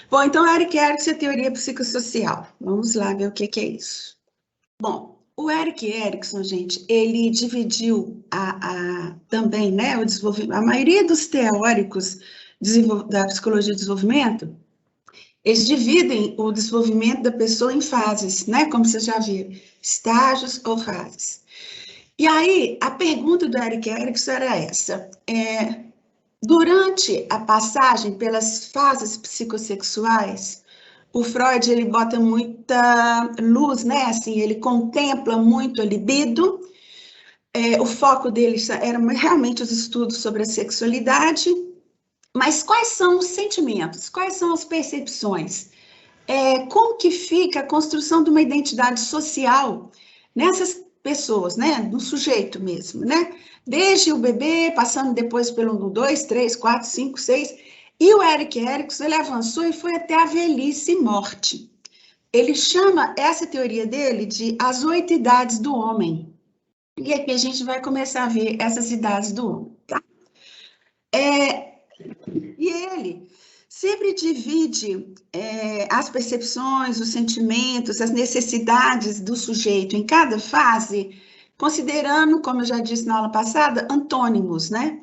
Bom, então, Eric Erikson é teoria psicossocial. Vamos lá ver o que é isso. Bom, o Eric Erikson, gente, ele dividiu também, né, o desenvolvimento, a maioria dos teóricos da psicologia do desenvolvimento, eles dividem o desenvolvimento da pessoa em fases, né, como vocês já viram, estágios ou fases. E aí, a pergunta do Eric Erikson era essa, durante a passagem pelas fases psicossexuais, o Freud, ele bota muita luz, né? Assim, ele contempla muito a libido. O foco dele era realmente os estudos sobre a sexualidade. Mas quais são os sentimentos? Quais são as percepções? Como que fica a construção de uma identidade social nessas pessoas, né? No sujeito mesmo, né? Desde o bebê, passando depois pelo 1, 2, 3, 4, 5, 6. E o Eric Erikson, ele avançou e foi até a velhice e morte. Ele chama essa teoria dele de as 8 idades do homem. E aqui a gente vai começar a ver essas idades do homem, tá? E ele sempre divide as percepções, os sentimentos, as necessidades do sujeito em cada fase, considerando, como eu já disse na aula passada, antônimos, né?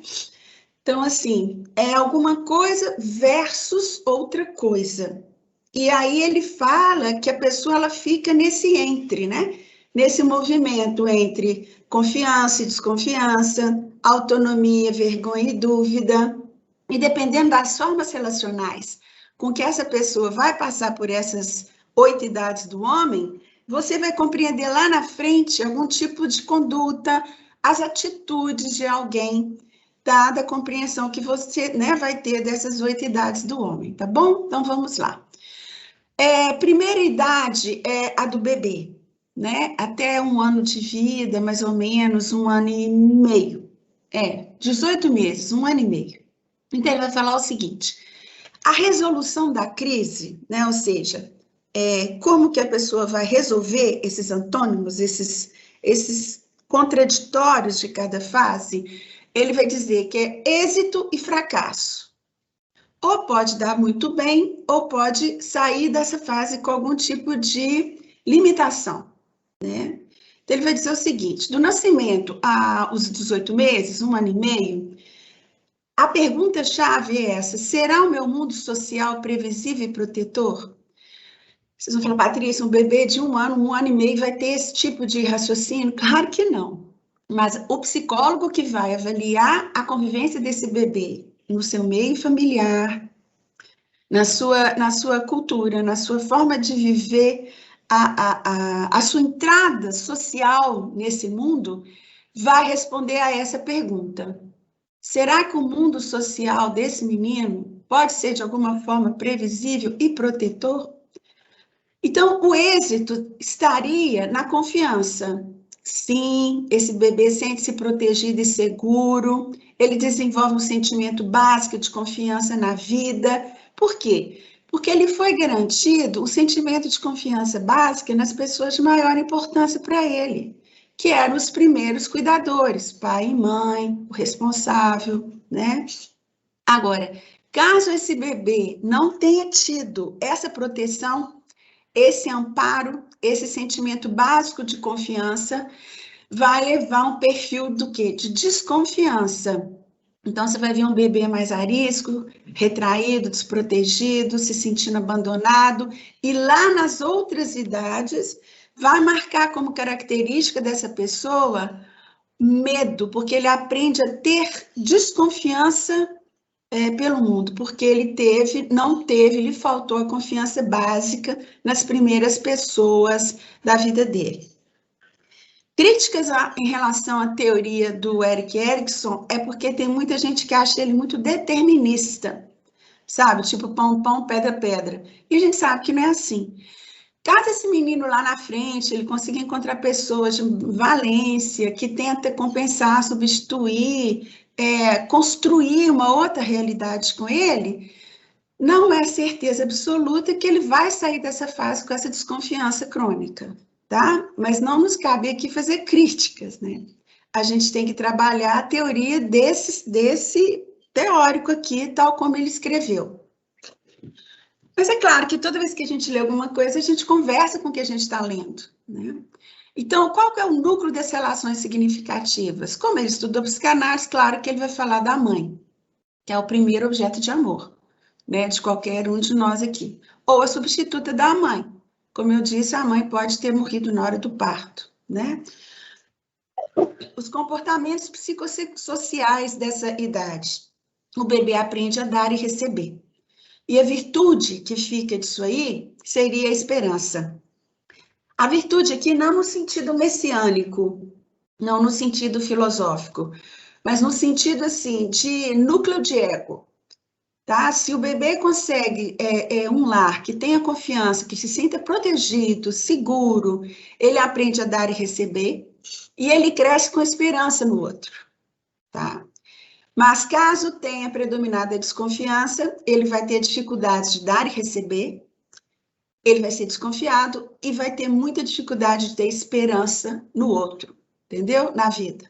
Então, assim, é alguma coisa versus outra coisa. E aí ele fala que a pessoa ela fica nesse entre, né? Nesse movimento entre confiança e desconfiança, autonomia, vergonha e dúvida. E dependendo das formas relacionais com que essa pessoa vai passar por essas 8 idades do homem, você vai compreender lá na frente algum tipo de conduta, as atitudes de alguém, dada a compreensão que você, né, vai ter dessas 8 idades do homem, tá bom? Então vamos lá. Primeira idade é a do bebê, né? Até 1 ano de vida, mais ou menos, 1 ano e meio. 18 meses, 1 ano e meio. Então, ele vai falar o seguinte: a resolução da crise, né? Ou seja, como que a pessoa vai resolver esses antônimos, esses contraditórios de cada fase, ele vai dizer que é êxito e fracasso. Ou pode dar muito bem, ou pode sair dessa fase com algum tipo de limitação, né? Então, ele vai dizer o seguinte: do nascimento aos 18 meses, 1 ano e meio, a pergunta-chave é essa: será o meu mundo social previsível e protetor? Vocês vão falar, Patrícia, um bebê de 1 ano, 1 ano e meio vai ter esse tipo de raciocínio? Claro que não. Mas o psicólogo que vai avaliar a convivência desse bebê no seu meio familiar, na sua cultura, na sua forma de viver, a sua entrada social nesse mundo, vai responder a essa pergunta. Será que o mundo social desse menino pode ser de alguma forma previsível e protetor? Então, o êxito estaria na confiança. Sim, esse bebê sente-se protegido e seguro, ele desenvolve um sentimento básico de confiança na vida. Por quê? Porque ele foi garantido um sentimento de confiança básica nas pessoas de maior importância para ele, que eram os primeiros cuidadores, pai e mãe, o responsável, né? Agora, caso esse bebê não tenha tido essa proteção, esse amparo, esse sentimento básico de confiança, vai levar um perfil do quê? De desconfiança. Então, você vai ver um bebê mais arisco, retraído, desprotegido, se sentindo abandonado, e lá nas outras idades, vai marcar como característica dessa pessoa medo, porque ele aprende a ter desconfiança pelo mundo, porque ele não teve, lhe faltou a confiança básica nas primeiras pessoas da vida dele. Críticas em relação à teoria do Eric Erikson é porque tem muita gente que acha ele muito determinista, sabe? Tipo pão, pão, pedra, pedra. E a gente sabe que não é assim. Caso esse menino lá na frente, ele consiga encontrar pessoas de valência, que tenta compensar, substituir, construir uma outra realidade com ele, não é certeza absoluta que ele vai sair dessa fase com essa desconfiança crônica, tá? Mas não nos cabe aqui fazer críticas, né? A gente tem que trabalhar a teoria desse teórico aqui, tal como ele escreveu. Mas é claro que toda vez que a gente lê alguma coisa, a gente conversa com o que a gente está lendo, né? Então, qual que é o núcleo das relações significativas? Como ele estudou psicanálise, claro que ele vai falar da mãe, que é o primeiro objeto de amor, né, de qualquer um de nós aqui. Ou a substituta da mãe. Como eu disse, a mãe pode ter morrido na hora do parto, né? Os comportamentos psicossociais dessa idade. O bebê aprende a dar e receber. E a virtude que fica disso aí seria a esperança. A virtude aqui não no sentido messiânico, não no sentido filosófico, mas no sentido assim de núcleo de ego, tá? Se o bebê consegue um lar que tenha confiança, que se sinta protegido, seguro, ele aprende a dar e receber e ele cresce com esperança no outro, tá? Mas caso tenha predominado a desconfiança, ele vai ter dificuldades de dar e receber, ele vai ser desconfiado e vai ter muita dificuldade de ter esperança no outro, entendeu? Na vida.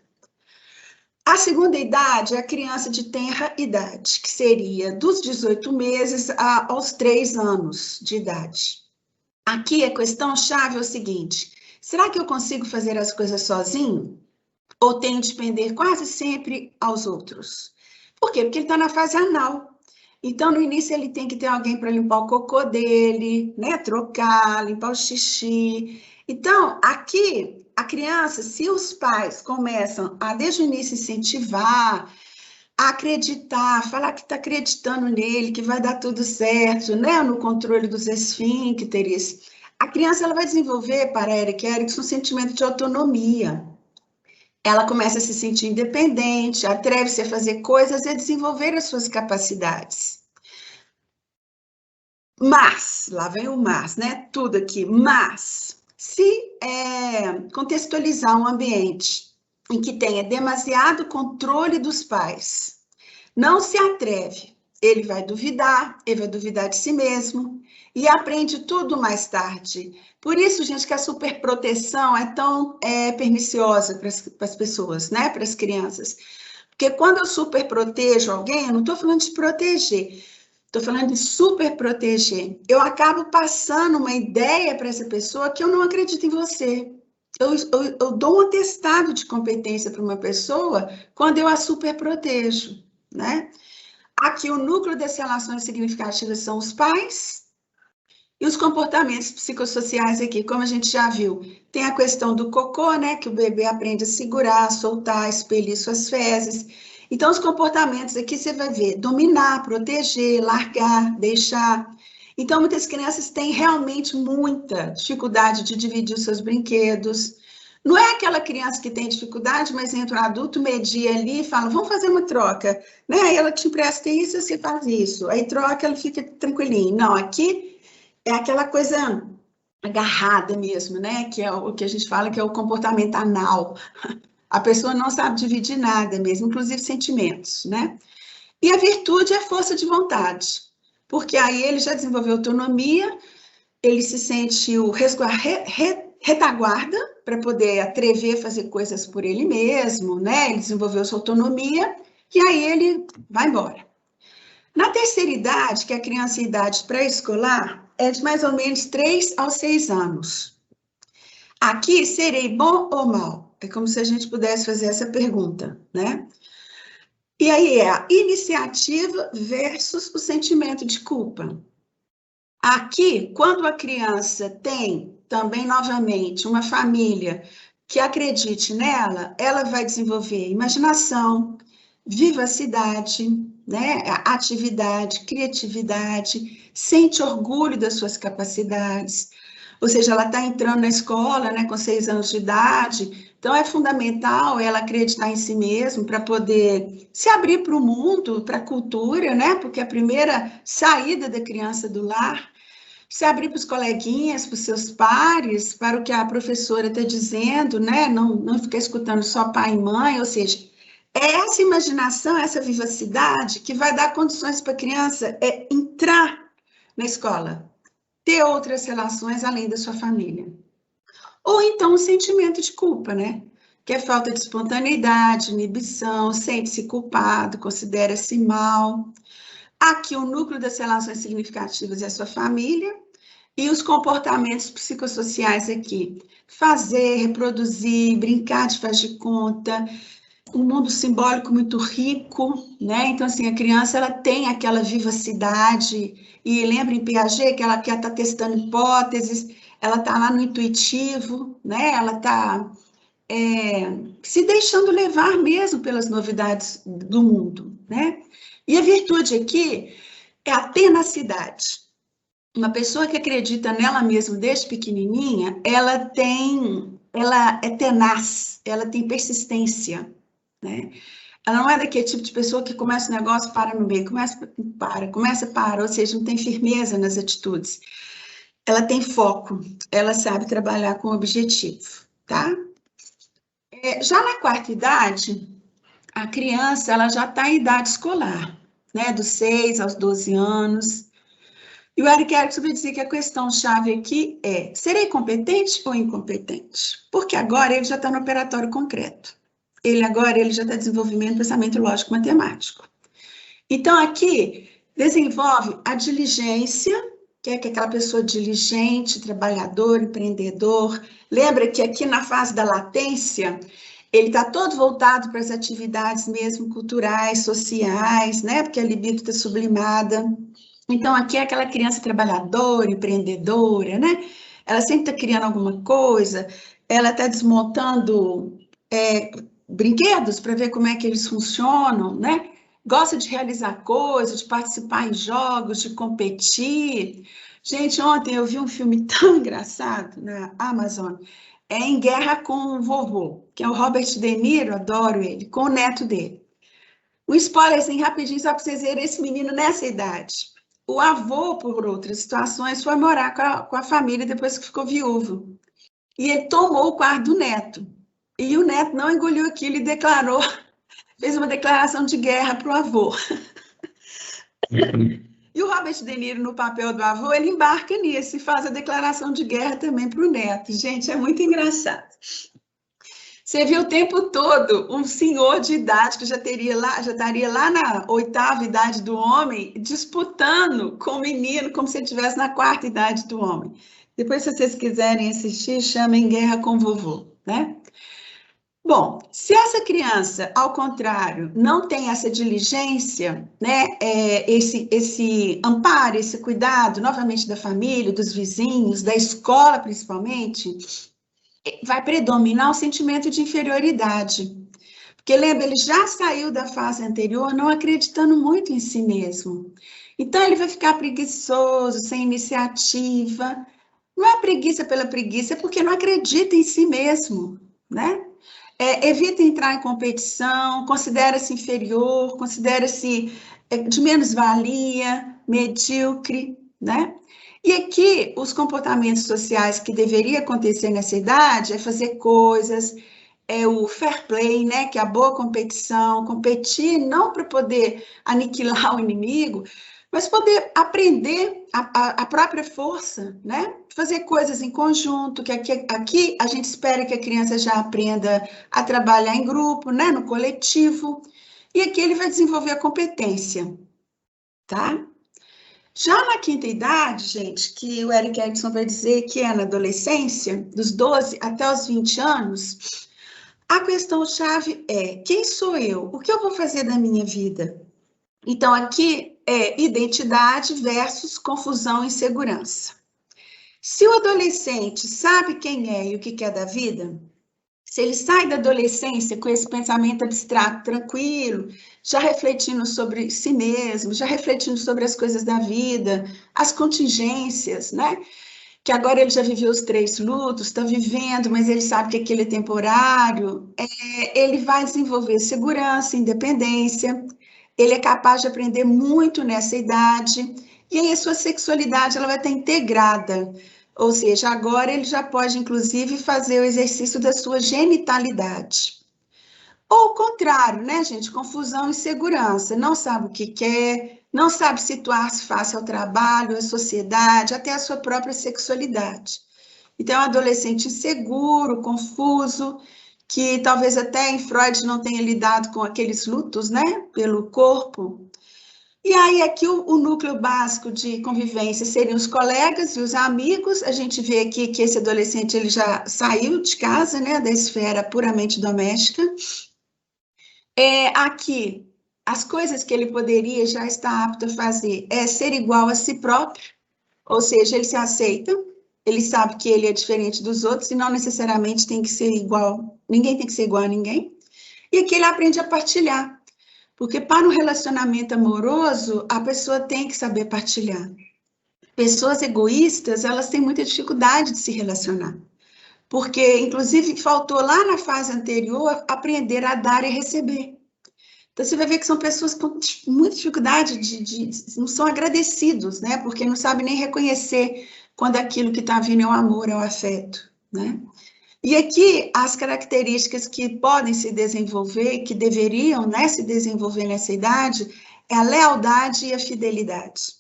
A segunda idade é a criança de tenra idade, que seria dos 18 meses aos 3 anos de idade. Aqui a questão-chave é o seguinte: será que eu consigo fazer as coisas sozinho? Ou tenho de depender quase sempre aos outros? Por quê? Porque ele está na fase anal. Então, no início, ele tem que ter alguém para limpar o cocô dele, né? Trocar, limpar o xixi. Então, aqui, a criança, se os pais começam a, desde o início, incentivar, a acreditar, falar que está acreditando nele, que vai dar tudo certo, né? No controle dos esfíncteres, a criança ela vai desenvolver, para Eric Erickson, um sentimento de autonomia. Ela começa a se sentir independente, atreve-se a fazer coisas e a desenvolver as suas capacidades. Mas, lá vem o mas, né? Tudo aqui, mas, se contextualizar um ambiente em que tenha demasiado controle dos pais, não se atreve, ele vai duvidar de si mesmo e aprende tudo mais tarde. Por isso, gente, que a superproteção é tão perniciosa para as pessoas, né? Para as crianças. Porque quando eu superprotejo alguém, eu não estou falando de proteger, estou falando de super proteger. Eu acabo passando uma ideia para essa pessoa que eu não acredito em você. Eu dou um atestado de competência para uma pessoa quando eu a super protejo, né? Aqui o núcleo das relações significativas são os pais e os comportamentos psicossociais aqui, como a gente já viu. Tem a questão do cocô, né? Que o bebê aprende a segurar, soltar, expelir suas fezes. Então, os comportamentos aqui você vai ver: dominar, proteger, largar, deixar. Então, muitas crianças têm realmente muita dificuldade de dividir os seus brinquedos. Não é aquela criança que tem dificuldade, mas entra um adulto, media ali e fala, vamos fazer uma troca, né? Aí ela te empresta isso, você faz isso. Aí troca, ela fica tranquilinha. Não, aqui é aquela coisa agarrada mesmo, né? Que é o que a gente fala que é o comportamento anal. A pessoa não sabe dividir nada mesmo, inclusive sentimentos, né? E a virtude é a força de vontade, porque aí ele já desenvolveu autonomia, ele se sente o retaguarda para poder atrever a fazer coisas por ele mesmo, né? Ele desenvolveu sua autonomia e aí ele vai embora. Na terceira idade, que é a criança em idade pré-escolar, é de mais ou menos 3 aos 6 anos. Aqui, serei bom ou mal? É como se a gente pudesse fazer essa pergunta, né? E aí é a iniciativa versus o sentimento de culpa. Aqui, quando a criança tem também, novamente, uma família que acredite nela, ela vai desenvolver imaginação, vivacidade, né? Atividade, criatividade, sente orgulho das suas capacidades. Ou seja, ela está entrando na escola, né, com 6 anos de idade, então é fundamental ela acreditar em si mesma para poder se abrir para o mundo, para a cultura, né? Porque a primeira saída da criança do lar se abrir para os coleguinhas, para os seus pares, para o que a professora está dizendo, né? Não ficar escutando só pai e mãe, ou seja, é essa imaginação, essa vivacidade que vai dar condições para a criança entrar na escola, ter outras relações além da sua família. Ou então o sentimento de culpa, né? Que é falta de espontaneidade, inibição, sente-se culpado, considera-se mal. Aqui o núcleo das relações significativas é a sua família, e os comportamentos psicossociais aqui. Fazer, reproduzir, brincar de faz de conta, um mundo simbólico muito rico, né? Então, assim, a criança, ela tem aquela vivacidade, e lembra em Piaget que ela quer estar testando hipóteses, ela está lá no intuitivo, né? Ela está se deixando levar mesmo pelas novidades do mundo, né? E a virtude aqui é a tenacidade. Uma pessoa que acredita nela mesma desde pequenininha, ela é tenaz, ela tem persistência, né? Ela não é daquele tipo de pessoa que começa o negócio, para no meio, começa, para, ou seja, não tem firmeza nas atitudes. Ela tem foco, ela sabe trabalhar com objetivo, tá? Já na quarta idade, a criança, ela já está em idade escolar, né? Dos 6 aos 12 anos. E o Eric Erickson vai dizer que a questão-chave aqui é: serei competente ou incompetente? Porque agora ele já está no operatório concreto. Ele já está desenvolvendo pensamento lógico-matemático. Então, aqui, desenvolve a diligência, que é aquela pessoa diligente, trabalhador, empreendedor. Lembra que aqui na fase da latência, ele está todo voltado para as atividades mesmo culturais, sociais, né? Porque a libido está sublimada. Então, aqui é aquela criança trabalhadora, empreendedora, né? Ela sempre está criando alguma coisa, ela está desmontando brinquedos para ver como é que eles funcionam, né? Gosta de realizar coisas, de participar em jogos, de competir. Gente, ontem eu vi um filme tão engraçado na Amazon, Em Guerra com o Vovô, que é o Robert De Niro, adoro ele, com o neto dele. Um spoilerzinho rapidinho, só para vocês verem esse menino nessa idade. O avô, por outras situações, foi morar com a família depois que ficou viúvo. E ele tomou o quarto do neto. E o neto não engoliu aquilo e declarou, fez uma declaração de guerra para o avô. E o Robert De Niro, no papel do avô, ele embarca nisso e faz a declaração de guerra também para o neto. Gente, é muito engraçado. Você viu o tempo todo um senhor de idade que já estaria lá na oitava idade do homem, disputando com o menino, como se ele estivesse na quarta idade do homem. Depois, se vocês quiserem assistir, chamem Guerra com Vovô, né? Bom, se essa criança, ao contrário, não tem essa diligência, né, esse amparo, esse cuidado, novamente, da família, dos vizinhos, da escola, principalmente, vai predominar o sentimento de inferioridade. Porque, lembra, ele já saiu da fase anterior não acreditando muito em si mesmo. Então, ele vai ficar preguiçoso, sem iniciativa. Não é preguiça pela preguiça, é porque não acredita em si mesmo, né? Evita entrar em competição, considera-se inferior, considera-se de menos-valia, medíocre, né? E aqui, os comportamentos sociais que deveria acontecer nessa idade é fazer coisas, o fair play, né, que é a boa competição, competir não para poder aniquilar o inimigo, mas poder aprender a própria força, né? Fazer coisas em conjunto, que aqui a gente espera que a criança já aprenda a trabalhar em grupo, né, no coletivo, e aqui ele vai desenvolver a competência, tá? Já na quinta idade, gente, que o Eric Erickson vai dizer que é na adolescência, dos 12 até os 20 anos, a questão-chave é: quem sou eu? O que eu vou fazer da minha vida? Então, aqui é identidade versus confusão e insegurança. Se o adolescente sabe quem é e o que quer da vida, se ele sai da adolescência com esse pensamento abstrato, tranquilo, já refletindo sobre si mesmo, já refletindo sobre as coisas da vida, as contingências, né? Que agora ele já viveu os 3 lutos, está vivendo, mas ele sabe que aquele é temporário, ele vai desenvolver segurança, independência, ele é capaz de aprender muito nessa idade, e aí a sua sexualidade ela vai estar integrada, ou seja, agora ele já pode, inclusive, fazer o exercício da sua genitalidade. Ou o contrário, né, gente? Confusão e insegurança, não sabe o que quer, não sabe situar-se face ao trabalho, à sociedade, até a sua própria sexualidade. Então, é um adolescente inseguro, confuso, que talvez até em Freud não tenha lidado com aqueles lutos, né, pelo corpo. E aí, aqui, o núcleo básico de convivência seriam os colegas e os amigos. A gente vê aqui que esse adolescente ele já saiu de casa, né, da esfera puramente doméstica. Aqui, as coisas que ele poderia já estar apto a fazer é ser igual a si próprio, ou seja, ele se aceita, ele sabe que ele é diferente dos outros e não necessariamente tem que ser igual, ninguém tem que ser igual a ninguém. E aqui ele aprende a partilhar. Porque para um relacionamento amoroso, a pessoa tem que saber partilhar. Pessoas egoístas, elas têm muita dificuldade de se relacionar. Porque, inclusive, faltou lá na fase anterior aprender a dar e receber. Então, você vai ver que são pessoas com muita dificuldade não são agradecidos, né? Porque não sabem nem reconhecer quando aquilo que está vindo é o amor, é o afeto, né? E aqui, as características que podem se desenvolver, que deveriam, né, se desenvolver nessa idade, é a lealdade e a fidelidade.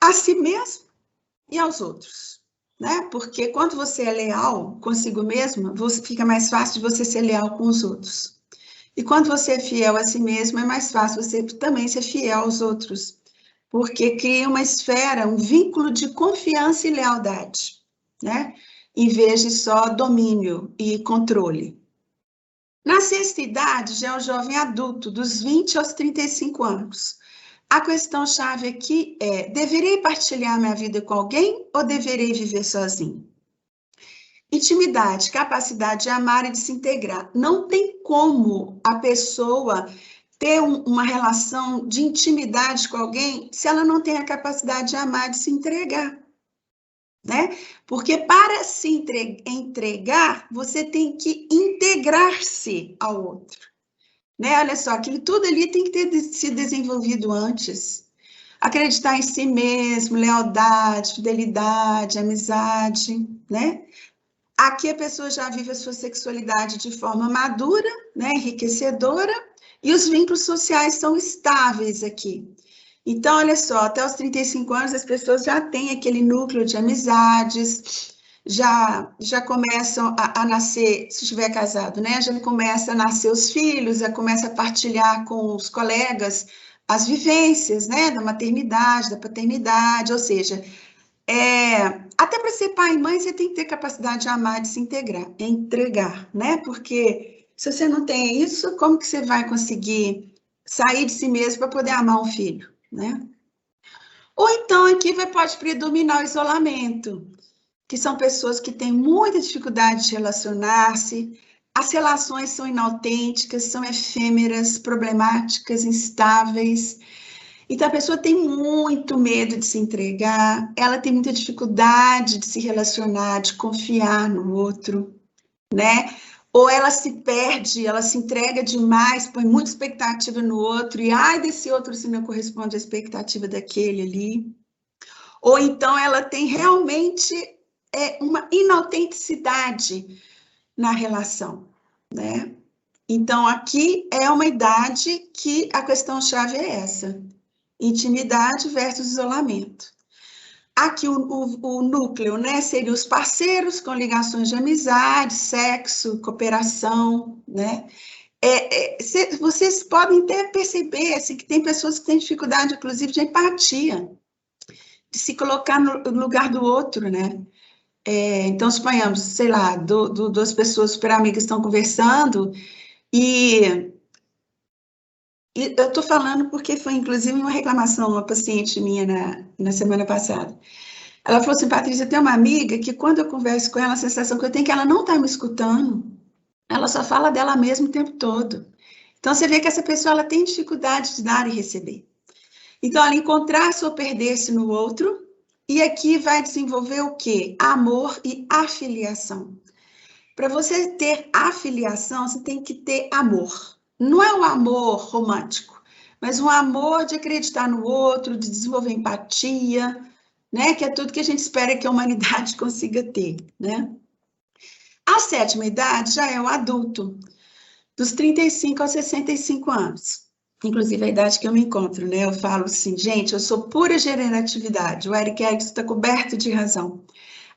A si mesmo e aos outros, né? Porque quando você é leal consigo mesmo, fica mais fácil de você ser leal com os outros. E quando você é fiel a si mesmo, é mais fácil você também ser fiel aos outros. Porque cria uma esfera, um vínculo de confiança e lealdade, né? Em vez de só domínio e controle. Na sexta idade, já é o jovem adulto, dos 20 aos 35 anos. A questão-chave aqui é, deverei partilhar minha vida com alguém ou deverei viver sozinho? Intimidade, capacidade de amar e de se integrar. Não tem como a pessoa ter uma relação de intimidade com alguém se ela não tem a capacidade de amar e de se entregar. Né? Porque para se entregar, você tem que integrar-se ao outro. Né? Olha só, aquilo tudo ali tem que ter se desenvolvido antes. Acreditar em si mesmo, lealdade, fidelidade, amizade, né? Aqui a pessoa já vive a sua sexualidade de forma madura, né? Enriquecedora, e os vínculos sociais são estáveis aqui. Então, olha só, até os 35 anos as pessoas já têm aquele núcleo de amizades, já começam a nascer, se estiver casado, né? Já começa a nascer os filhos, já começa a partilhar com os colegas as vivências, né? Da maternidade, da paternidade, ou seja, até para ser pai e mãe você tem que ter capacidade de amar, de se entregar, né? Porque se você não tem isso, como que você vai conseguir sair de si mesmo para poder amar um filho? Né? Ou então aqui pode predominar o isolamento, que são pessoas que têm muita dificuldade de relacionar-se, as relações são inautênticas, são efêmeras, problemáticas, instáveis. Então a pessoa tem muito medo de se entregar, ela tem muita dificuldade de se relacionar, de confiar no outro, né? Ou ela se perde, ela se entrega demais, põe muita expectativa no outro, e ai desse outro se não corresponde à expectativa daquele ali. Ou então ela tem realmente uma inautenticidade na relação, né? Então, aqui é uma idade que a questão-chave é essa, intimidade versus isolamento. Aqui o núcleo, né, seria os parceiros com ligações de amizade, sexo, cooperação, né? Vocês podem até perceber assim, que tem pessoas que têm dificuldade, inclusive, de empatia, de se colocar no lugar do outro, né? Então, suponhamos, sei lá, duas pessoas super amigas estão conversando e eu estou falando porque foi, inclusive, uma reclamação, uma paciente minha na semana passada. Ela falou assim, Patrícia, eu tenho uma amiga que quando eu converso com ela, a sensação que eu tenho é que ela não está me escutando. Ela só fala dela mesma o tempo todo. Então, você vê que essa pessoa ela tem dificuldade de dar e receber. Então, ela encontrar-se ou perder-se no outro, e aqui vai desenvolver o quê? Amor e afiliação. Para você ter afiliação, você tem que ter amor. Não é um amor romântico, mas um amor de acreditar no outro, de desenvolver empatia, né? Que é tudo que a gente espera que a humanidade consiga ter, né? A sétima idade já é o adulto, dos 35 aos 65 anos. Inclusive a idade que eu me encontro, né? Eu falo assim, gente, eu sou pura generatividade. O Eric Erickson está coberto de razão.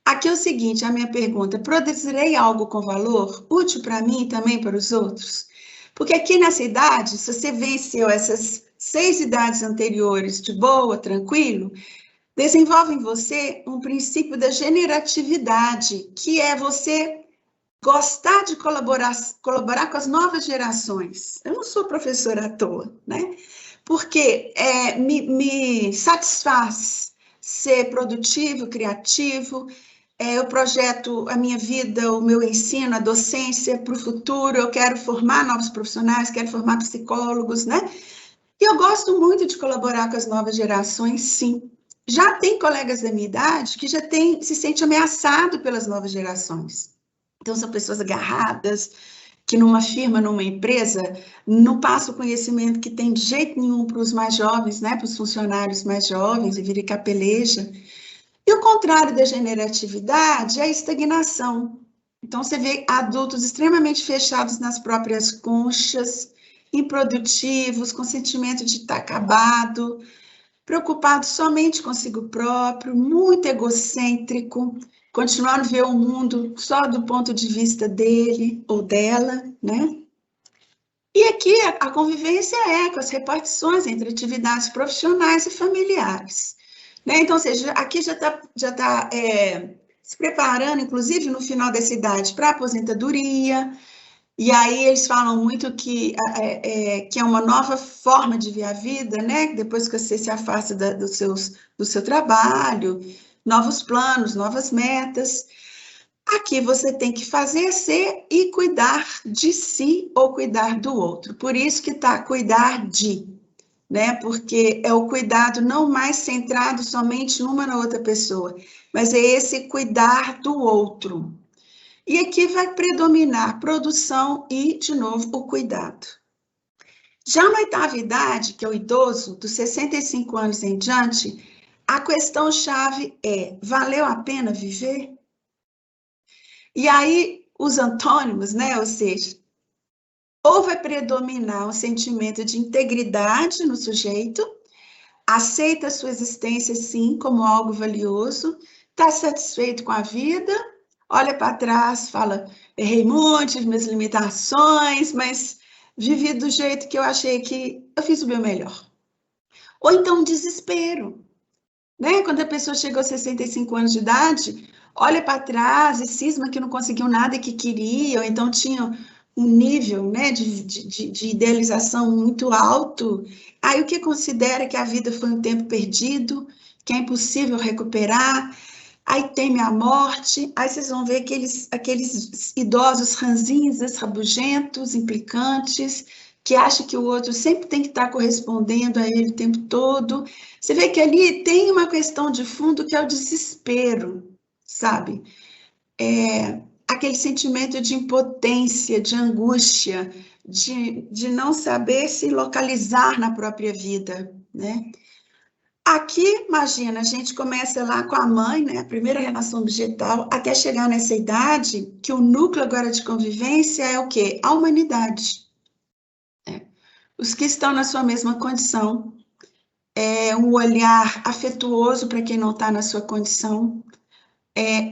Aqui é o seguinte, a minha pergunta, produzirei algo com valor, útil para mim e também para os outros? Porque aqui nessa idade, se você venceu essas 6 idades anteriores de boa, tranquilo, desenvolve em você um princípio da generatividade, que é você gostar de colaborar com as novas gerações. Eu não sou professora à toa, né? Porque me satisfaz ser produtivo, criativo, eu projeto a minha vida, o meu ensino, a docência para o futuro, eu quero formar novos profissionais, quero formar psicólogos, né? E eu gosto muito de colaborar com as novas gerações, sim. Já tem colegas da minha idade que se sente ameaçado pelas novas gerações. Então, são pessoas agarradas, que numa firma, numa empresa, não passa o conhecimento que tem de jeito nenhum para os mais jovens, né? Para os funcionários mais jovens, e vira capeleja. E o contrário da generatividade é a estagnação. Então, você vê adultos extremamente fechados nas próprias conchas, improdutivos, com sentimento de estar acabado, preocupado somente consigo próprio, muito egocêntrico, continuando a ver o mundo só do ponto de vista dele ou dela, né? E aqui a convivência é com as repartições entre atividades profissionais e familiares. Né? Então, ou seja, aqui já tá, se preparando, inclusive no final dessa idade, para a aposentadoria, e aí eles falam muito que é uma nova forma de ver a vida, né? Depois que você se afasta do seu trabalho, novos planos, novas metas. Aqui você tem que fazer ser e cuidar de si ou cuidar do outro. Por isso que está cuidar de, né? Porque é o cuidado não mais centrado somente numa na outra pessoa, mas é esse cuidar do outro. E aqui vai predominar produção e, de novo, o cuidado. Já na oitava idade, que é o idoso, dos 65 anos em diante, a questão-chave é: valeu a pena viver? E aí, os antônimos, né? Ou seja, ou vai predominar um sentimento de integridade no sujeito, aceita a sua existência, sim, como algo valioso, está satisfeito com a vida, olha para trás, fala, errei muito, tive minhas limitações, mas vivi do jeito que eu achei que eu fiz o meu melhor. Ou então desespero, né? Quando a pessoa chegou aos 65 anos de idade, olha para trás e cisma que não conseguiu nada que queria, ou então tinha um nível, né, de idealização muito alto, aí o que considera que a vida foi um tempo perdido, que é impossível recuperar, aí teme a morte, aí vocês vão ver aqueles idosos ranzinzas, rabugentos, implicantes, que acham que o outro sempre tem que estar correspondendo a ele o tempo todo. Você vê que ali tem uma questão de fundo que é o desespero, sabe? Aquele sentimento de impotência, de angústia, de não saber se localizar na própria vida, né? Aqui, imagina, a gente começa lá com a mãe, né, a primeira relação objetal, até chegar nessa idade, que o núcleo agora de convivência é o quê? A humanidade. Os que estão na sua mesma condição, um olhar afetuoso para quem não está na sua condição,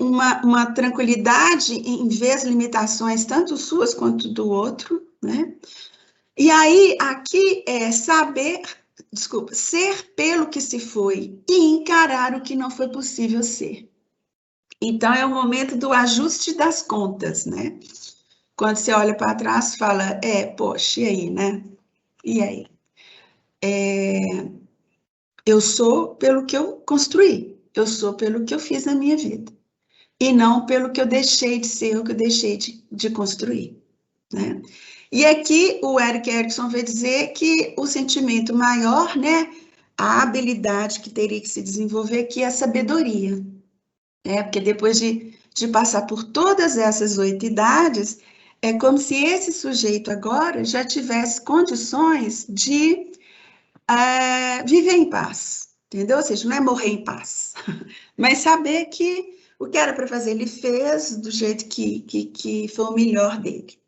uma tranquilidade em ver as limitações, tanto suas quanto do outro, né? E aí, aqui é ser pelo que se foi e encarar o que não foi possível ser. Então, é o momento do ajuste das contas, né? Quando você olha para trás, fala, poxa, e aí, né? E aí? Eu sou pelo que eu construí, eu sou pelo que eu fiz na minha vida, e não pelo que eu deixei de ser, o que eu deixei de construir, né? E aqui o Erik Erikson vai dizer que o sentimento maior, né, a habilidade que teria que se desenvolver aqui é a sabedoria, né? Porque depois de passar por todas essas 8 idades, é como se esse sujeito agora já tivesse condições de viver em paz, entendeu? Ou seja, não é morrer em paz, mas saber que o que era para fazer ele fez do jeito que foi o melhor dele.